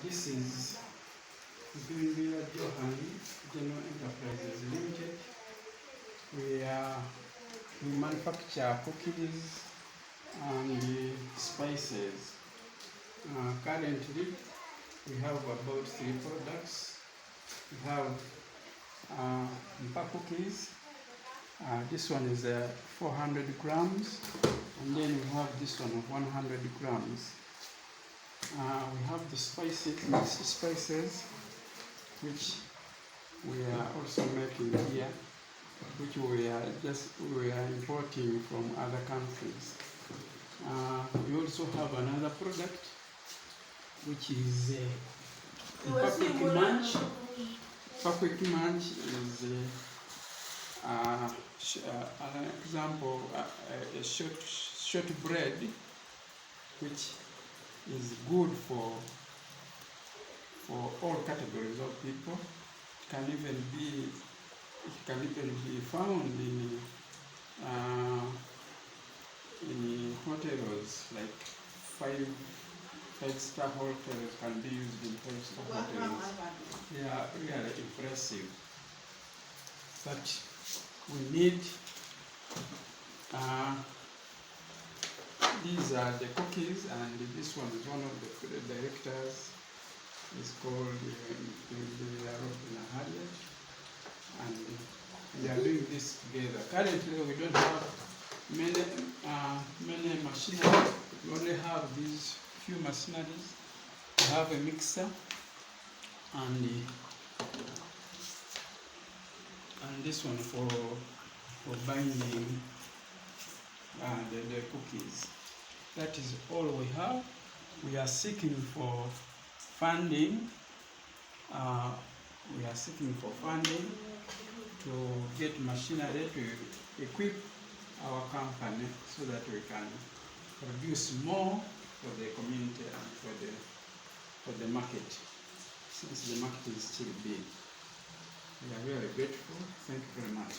This is Gwingira Johan General Enterprises Limited. We manufacture cookies and spices. Currently, we have about 3 products. We have Mpa cookies. This one is 400 grams, and then we have this one of 100 grams. We have the spices, mixed spices, which we are also making here, which we are importing from other countries. We also have another product, which is Quick Munch. Quick Munch is an example, a short bread, which is good for all categories of people. It can even be found in hotels, like five-star hotels can be used in five-star hotels. They are really impressive. But we need these are the cookies, and this one is one of the directors. It's called Harriet, and we are doing this together. Currently, we don't have many machinery. We only have these few machineries. We have a mixer and this one for binding the cookies. That is all we have. We are seeking for funding. We are seeking for funding to get machinery to equip our company so that we can produce more for the community and for the market, since the market is still big. We are very grateful. Thank you very much.